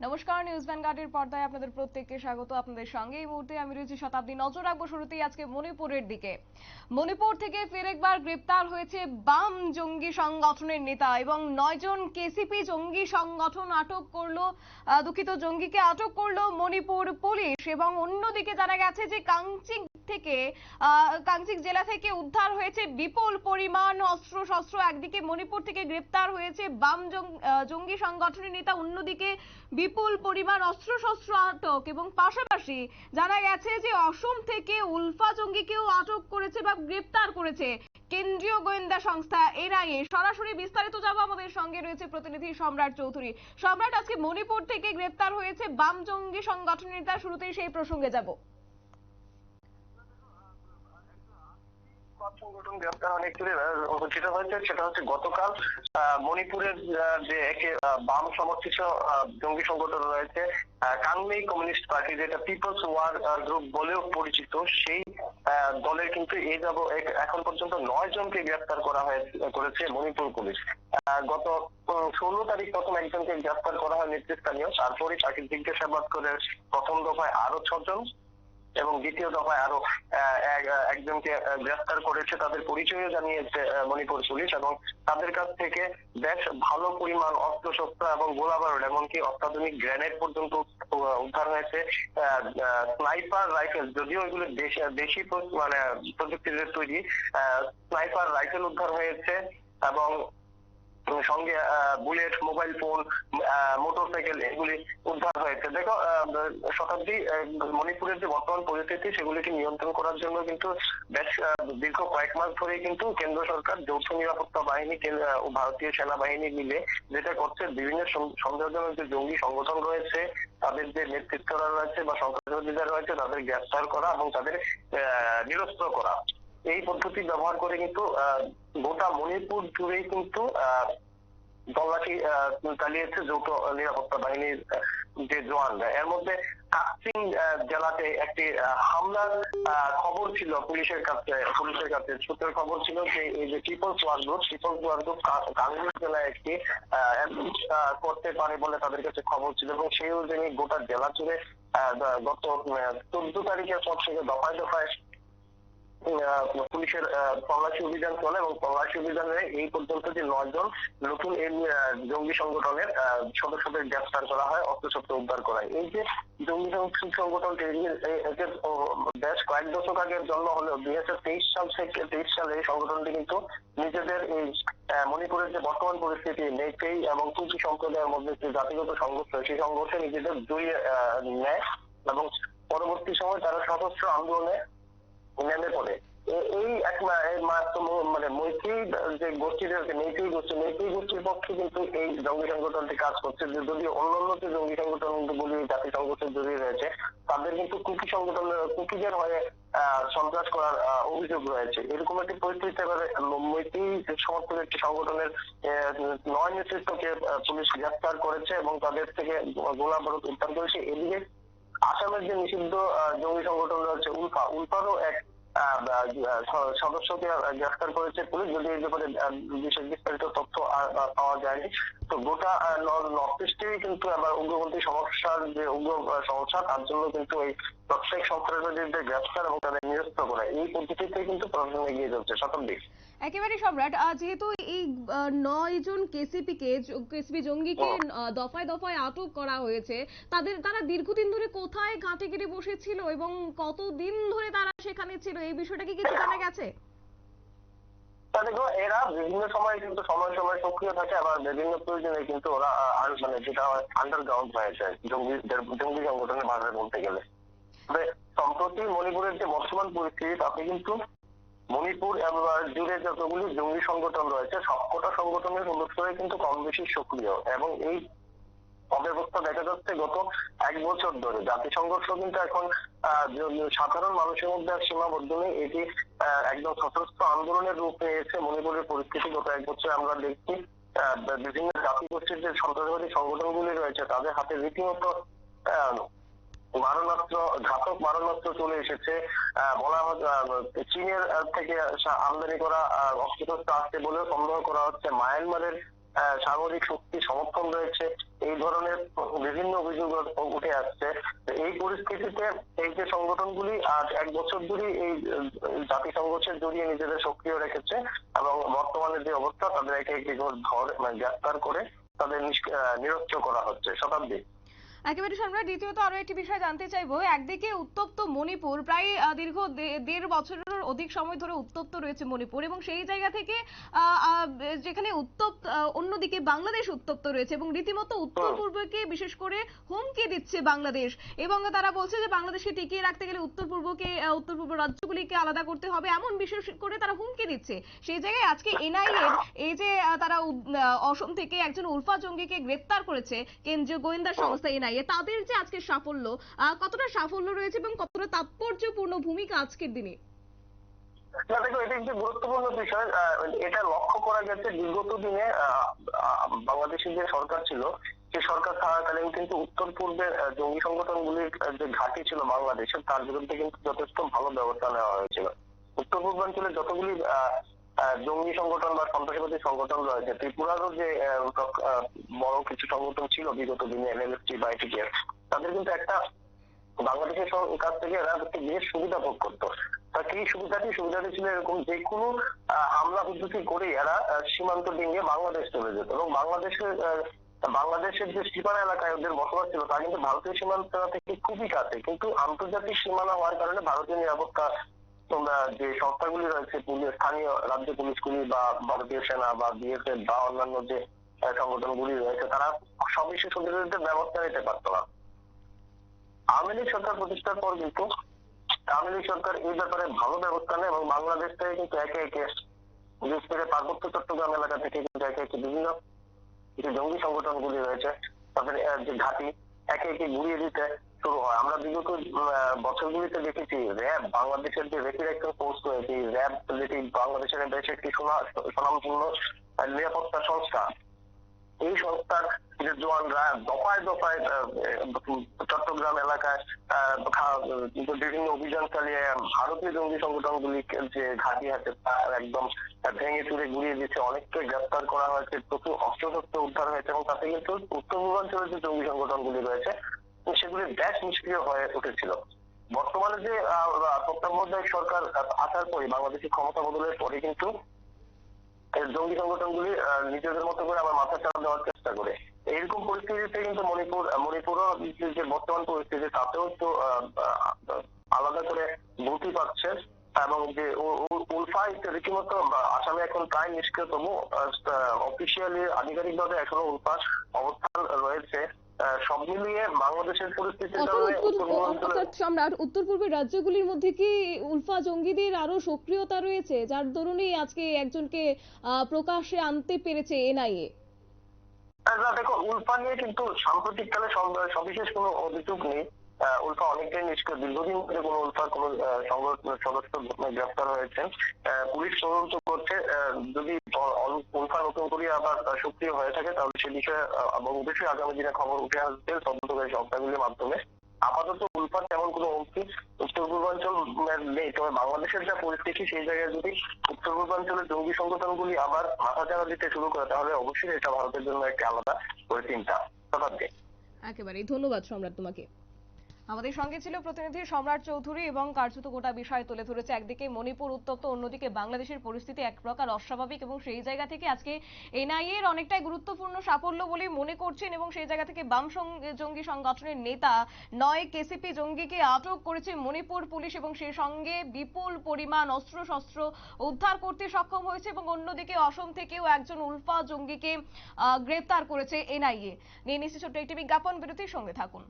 নমস্কার, নিউজ ভ্যানগার্ডের পর্দায় আপনাদের প্রত্যেককে স্বাগত। আপনাদের সঙ্গে এই মুহূর্তে আমি রয়েছি শতাব্দী। নজর রাখবো শুরুতেই আজকে মণিপুরের দিকে। মণিপুর থেকে ফের একবার গ্রেপ্তার হয়েছে বাম জঙ্গি সংগঠনের নেতা এবং 9 জন কেসিপি জঙ্গি সংগঠন আটক করলো, জঙ্গিকে আটক করলো মণিপুর পুলিশ। এবং অন্যদিকে জানা গেছে যে কাংচিক জেলা থেকে উদ্ধার হয়েছে বিপুল পরিমাণ অস্ত্রশস্ত্র। একদিকে মণিপুর থেকে গ্রেপ্তার হয়েছে বাম জঙ্গি সংগঠনের নেতা, অন্যদিকে বিপুল পরিমাণ অস্ত্রশস্ত্র আটক। এবং পাশাপাশি জানা গেছে যে অসম থেকে উলফা জঙ্গিকেও আটক করেছে বা গ্রেপ্তার করেছে কেন্দ্রীয় গোয়েন্দা সংস্থা এনআইএ। সরাসরি বিস্তারিত যাব, আমাদের সঙ্গে রয়েছে প্রতিনিধি সম্রাট চৌধুরী। সম্রাট, আজকে মণিপুর থেকে গ্রেপ্তার হয়েছে বাম জঙ্গি সংগঠনের নেতা, শুরুতেই সেই প্রসঙ্গে যাব। সংগঠন গ্রেপ্তার যেটা হয়েছে সেটা হচ্ছে গতকাল মণিপুরের যে একে বাম সমর্থিত জঙ্গি সংগঠন রয়েছে কাংমেই কমিউনিস্ট পার্টি, যেটা পিপলস ওয়ার গ্রুপ বলেও পরিচিত, সেই দলের কিন্তু এখন পর্যন্ত 9 জনকে গ্রেপ্তার করেছে মণিপুর পুলিশ। গত 16 তারিখ প্রথম একজনকে গ্রেপ্তার করা হয় নেতৃস্থানীয়, তারপরে তাকে জিজ্ঞাসাবাদ করে প্রথম দফায় আরো 6 জন এবং দ্বিতীয় দফায় আরো একজনকে গ্রেফতার করেছে। তাদের পরিচয়ও জানিয়েছে মণিপুর পুলিশ এবং তাদের কাছ থেকে বেশ ভালো পরিমাণ অস্ত্রশস্ত্র এবং গোলাবারুদ, এমনকি অত্যাধুনিক গ্রেনেড পর্যন্ত উদ্ধার হয়েছে। স্নাইপার রাইফেল, যদিও এগুলো দেশি মানে প্রযুক্তিতে তৈরি স্নাইপার রাইফেল উদ্ধার হয়েছে এবং সঙ্গে বুলেট, মোবাইল ফোন, মোটরসাইকেল এগুলি উদ্ধার হয়েছে। দেখো শতাব্দী, মণিপুরের যে বর্তমান পরিস্থিতি সেগুলিকে নিয়ন্ত্রণ করার জন্য কিন্তু বেশ দীর্ঘ কয়েক মাস ধরে কিন্তু কেন্দ্র সরকার যৌথ নিরাপত্তা বাহিনী ও ভারতীয় সেনাবাহিনী মিলে যেটা করছে, বিভিন্ন সন্দেহজনক যে জঙ্গি সংগঠন রয়েছে তাদের যে নেতৃত্বরা রয়েছে বা সন্ত্রাসবাদীরা রয়েছে তাদের গ্রেফতার করা এবং তাদের নিরস্ত্র করা, এই পদ্ধতি ব্যবহার করে কিন্তু গোটা মণিপুর জুড়েই কিন্তু তল্লাশি চালিয়েছে যৌথ নিরাপত্তা বাহিনীর যে জওয়ানরা। এর মধ্যে কাকচিং জেলাতে একটি হামলার খবর ছিল পুলিশের কাছে সূত্রের খবর ছিল যে এই যে পিপলস ওয়ার গ্রুপ কাংগুই জেলায় একটি করতে পারে বলে তাদের কাছে খবর ছিল এবং সেই অনুযায়ী গোটা জেলা জুড়ে গত 14 তারিখের পর থেকে দফায় দফায় পুলিশের তল্লাশি অভিযান চলে এবং তল্লাশি অভিযানে এই পর্যন্ত যে 9 জন নতুন জঙ্গি সংগঠনের সদস্যদের গ্রেফতার করা হয়, অস্ত্রশস্ত্র উদ্ধার করা হয়। এই যে জঙ্গি সংগঠন এদের বেশ কয়েক দশক আগের জন্ম হলেও 2023 সালে এই সংগঠনটি কিন্তু নিজেদের এই মণিপুরের যে বর্তমান পরিস্থিতি, মেইতেই এবং কুকি সম্প্রদায়ের মধ্যে যে জাতিগত সংঘর্ষ, সেই সংঘর্ষে নিজেদের জড়িয়ে নেয় এবং পরবর্তী সময় তারা সশস্ত্র আন্দোলনে নেমে পড়ে। এই মানে মৈত্রী যে গোষ্ঠী রয়েছে, মেইতেই গোষ্ঠীর পক্ষে কিন্তু এই জঙ্গি সংগঠনটি কাজ করছে। যদিও অন্যান্য যে জঙ্গি সংগঠন গুলি জাতি সংঘর্ষে জড়িয়ে রয়েছে তাদের কিন্তু কুকিদের হয়ে সন্ত্রাস করার অভিযোগ রয়েছে। এরকম একটি পরিস্থিতি এবারে মৈত্রী সমর্থক একটি সংগঠনের 9 নেতৃত্বকে পুলিশ গ্রেফতার করেছে এবং তাদের থেকে গোলাবারুদ উদ্ধার করেছে। এদিকে আসামের যে নিষিদ্ধ জঙ্গি সংগঠন রয়েছে উলফারও এক সদস্যকে গ্রেফতার করেছে পুলিশ, যদি এই ব্যাপারে বিশেষ বিস্তারিত তথ্য পাওয়া যায়নি। তো গোটা নর্থ ইস্টেই কিন্তু আবার উগ্রপন্থী সমস্যার যে উগ্র সমস্যা, তার জন্য কিন্তু এই প্রত্যেক সন্ত্রাসবাদীদের গ্রেফতার এবং তাদের নিরস্ত করা, এই পদ্ধতিতে কিন্তু প্রশাসন এগিয়ে যাচ্ছে। শতাব্দী, একেবারে সম্রাট, যেহেতু এই 9 জন কেসিপি জঙ্গিকে দফায় দফায় আটক করা হয়েছে, তারা দীর্ঘদিন ধরে কোথায় ঘাঁটি কেটে বসেছিল এবং কতদিন ধরে তারা সেখানে ছিল, এই বিষয়টা কি কিছু জানা গেছে? দেখো, এরা বিভিন্ন সময় কিন্তু সময় সক্রিয় থাকে, আবার বিভিন্ন প্রয়োজনে কিন্তু ওরা মানে যেটা আন্ডারগ্রাউন্ড হয়ে যায় জঙ্গি সংগঠনের ভাষায় বলতে গেলে। তবে সম্প্রতি মণিপুরের যে বর্তমান পরিস্থিতি তাতে কিন্তু মণিপুর জুড়ে যতগুলি জঙ্গি সংগঠন রয়েছে সবকটা সংগঠনের সদস্যরাই কিন্তু কম বেশি সক্রিয় এবং এই অব্যবস্থা দেখা যাচ্ছে গত 1 বছর ধরে। জাতি সংঘর্ষ কিন্তু এখন সাধারণ মানুষের মধ্যে সীমাবদ্ধ নেই, এটি একদম সশস্ত্র আন্দোলনের রূপ নিয়েছে। মণিপুরের পরিস্থিতি গত 1 বছরে আমরা দেখছি বিভিন্ন জাতি গোষ্ঠীর যে সন্ত্রাসবাদী সংগঠনগুলি রয়েছে তাদের হাতে রীতিমতো ঘাতক মারণাস্ত্র চলে এসেছে। বলা হচ্ছে চীনের থেকে আমদানি করা অস্ত্রশস্ত্র আসছে বলেও সন্দেহ করা হচ্ছে। মায়ানমারের সামরিক শক্তি সমর্থন রয়েছে, এই ধরনের বিভিন্ন অভিযোগ উঠে আসছে। এই পরিস্থিতিতে এই যে সংগঠনগুলি আজ 1 বছর ধরে এই জাতিসংঘকে জড়িয়ে নিজেদের সক্রিয় রেখেছে এবং বর্তমানে যে অবস্থা তাদের একে একে গ্রেফতার করে তাদের নিরস্ত্র করা হচ্ছে। শতাব্দী। একেবারে সম্রাট, দ্বিতীয়ত আরো একটি বিষয় জানতে চাইবো। একদিকে উত্তপ্ত মণিপুর, প্রায় দীর্ঘ দেড় বছরের অধিক সময় ধরে উত্তপ্ত রয়েছে মণিপুর, এবং সেই জায়গা থেকে যেখানে উত্তপ্ত, অন্যদিকে বাংলাদেশ উত্তপ্ত রয়েছে এবং রীতিমতো উত্তর পূর্বকে বিশেষ করে হুমকি দিচ্ছে বাংলাদেশ, এবং তারা বলছে যে বাংলাদেশকে টিকিয়ে রাখতে গেলে উত্তর পূর্ব রাজ্যগুলিকে আলাদা করতে হবে, এমন বিশেষ করে তারা হুমকি দিচ্ছে। সেই জায়গায় আজকে এনআইএ এই যে তারা অসম থেকে একজন উলফা জঙ্গিকে গ্রেপ্তার করেছে কেন্দ্রীয় গোয়েন্দা সংস্থা এনআইএ, তাদের যে আজকে সাফল্য, কতটা সাফল্য রয়েছে এবং কতটা তাৎপর্যপূর্ণ ভূমিকা আজকের দিনে? না দেখো, এটা একটি গুরুত্বপূর্ণ বিষয়। এটা লক্ষ্য করা গেছে বিগত দিনে বাংলাদেশের যে সরকার ছিল সেই সরকার থাকাকালীন কিন্তু উত্তর পূর্বের জঙ্গি সংগঠনগুলির যে ঘাঁটি ছিল বাংলাদেশের, তার বিরুদ্ধে কিন্তু যথেষ্ট ভালো ব্যবস্থা নেওয়া হয়েছিল। উত্তর পূর্বাঞ্চলে যতগুলি জঙ্গি সংগঠন বা সন্ত্রাসবাদী সংগঠন রয়েছে, ত্রিপুরারও যে বড় কিছু সংগঠন ছিল বিগত দিনে এনএলএফটি বা এটিটিএফ, তাদের কিন্তু একটা বাংলাদেশের কাছ থেকে এরা বেশ সুবিধা ভোগ করতো। তা কি সুবিধাটি ছিল এরকম, যে কোনো হামলা হুদ্দুতি করে এরা সীমান্ত ডিঙিয়ে বাংলাদেশ চলে যেত এবং বাংলাদেশের যে সীমানা এলাকায় ওদের বসবাস ছিল তা কিন্তু ভারতীয় সীমান্ত থেকে খুবই কাছে, কিন্তু আন্তর্জাতিক সীমানা হওয়ার কারণে ভারতীয় নিরাপত্তা তোমরা যে সংস্থাগুলি রয়েছে, স্থানীয় রাজ্য পুলিশগুলি বা ভারতীয় সেনা বা বিএসএফ বা অন্যান্য যে সংগঠনগুলি রয়েছে, তারা সবিশেষ ওদের বিরুদ্ধে ব্যবস্থা নিতে পারতো না। আওয়ামী লীগ সরকার প্রতিষ্ঠার পর কিন্তু আওয়ামী লীগ সরকার এই ব্যাপারে ভালো ব্যবস্থা নেয় এবং বাংলাদেশ থেকে কিন্তু একে একে বিশেষ করে পার্বত্য চট্টগ্রাম এলাকা থেকে কিন্তু একে একে বিভিন্ন যে জঙ্গি সংগঠনগুলি রয়েছে তাদের যে ঘাঁটি একে একে গুড়িয়ে দিতে শুরু হয়। আমরা বিগত বছরগুলিতে দেখেছি র্যাব, বাংলাদেশের যে রেপিড অ্যাকশন ফোর্স রয়েছে, র্যাব যেটি বাংলাদেশের বেশ একটি সুনামপূর্ণ নিরাপত্তা সংস্থা, এই সংস্থার যে জওয়ানরা দফায় দফায় চট্টগ্রাম এলাকায় বিভিন্ন অভিযান চালিয়ে ভারতীয় জঙ্গি সংগঠনগুলি যে ঘাঁটি আছে তার একদম ভেঙে চুরে গুড়িয়ে দিচ্ছে, অনেককে গ্রেফতার করা হয়েছে, প্রচুর অস্ত্রশস্ত্র উদ্ধার হয়েছে এবং তাতে কিন্তু উত্তর পূর্বাঞ্চলের যে জঙ্গি সংগঠনগুলি রয়েছে সেগুলি বেশ নিষ্ক্রিয় হয়ে উঠেছিল। বর্তমানে যে তত্ত্বাবধায়ক সরকার আসার পরে বাংলাদেশের ক্ষমতা বদলের পরে কিন্তু জঙ্গি সংগঠনগুলি নিজেদের মতো করে আবার মাথা চাড়া দেওয়ার চেষ্টা করে। এরকম পরিস্থিতিতে কিন্তু মণিপুরও যে বর্তমান পরিস্থিতি তাতেও তো আলাদা করে গতি পাচ্ছে এবং যে উলফা রীতিমতো আসামে এখন প্রায় নিষ্ক্রিয়, তবু অফিসিয়ালি আধিকারিকভাবে এখনো উলফা অবস্থান রয়েছে। সব মিলিয়ে বাংলাদেশের পরিস্থিতিটা সম্রাট, উত্তর পূর্বের রাজ্যগুলির মধ্যে কি উলফা জঙ্গিদের আরো সক্রিয়তা রয়েছে যার দরুনই আজকে একজনকে প্রকাশ্যে আনতে পেরেছে এনআইএ? দেখো, উলফা নিয়ে কিন্তু সাম্প্রতিককালে সবিশেষ কোনো অভিযোগ নেই। উলফা অনেকটাই নিষ্ক্রিয়, দীর্ঘদিন ধরে কোনো উলফার কোনো সদস্য গ্রেফতার হয়েছেন। পুলিশ তদন্ত করছে, যদি উলফা নতুন করে আবার সক্রিয় হয়ে থাকে তাহলে সে বিষয়ে অবশ্যই আগামী দিনে খবর উঠে আসবে তদন্তকারী সংস্থাগুলির মাধ্যমে। আপাতত উলফার তেমন কোনো হুমকি উত্তর পূর্বাঞ্চল নেই, তবে বাংলাদেশের যা পরিস্থিতি সেই জায়গায় যদি উত্তর পূর্বাঞ্চলের জঙ্গি সংগঠনগুলি আবার মাথাচাড়া দিতে শুরু করে তাহলে অবশ্যই এটা ভারতের জন্য একটি আলাদা করে চিন্তা। একেবারেই ধন্যবাদ সম্রাট তোমাকে। আমাদের সঙ্গে ছিল প্রতিনিধি সম্রাট চৌধুরী এবং কার্যত গোটা বিষয় তুলে ধরেছে। একদিকে মণিপুর উত্তপ্ত, অন্যদিকে বাংলাদেশের পরিস্থিতি এক প্রকার অস্বাভাবিক এবং সেই জায়গা থেকে আজকে এনআইএ এর অনেকটাই গুরুত্বপূর্ণ সাফল্য বলে মনে করছেন এবং সেই জায়গা থেকে বাম জঙ্গি সংগঠনের নেতা 9 কেসিপি জঙ্গিকে আটক করেছে মণিপুর পুলিশ এবং সেই সঙ্গে বিপুল পরিমাণ অস্ত্রশস্ত্র উদ্ধার করতে সক্ষম হয়েছে এবং অন্যদিকে অসম থেকেও একজন উলফা জঙ্গিকে গ্রেফতার করেছে এনআইএ। নিয়ে নিচ্ছে ছোট্ট একটি বিজ্ঞাপন বিরতির সঙ্গে থাকুন।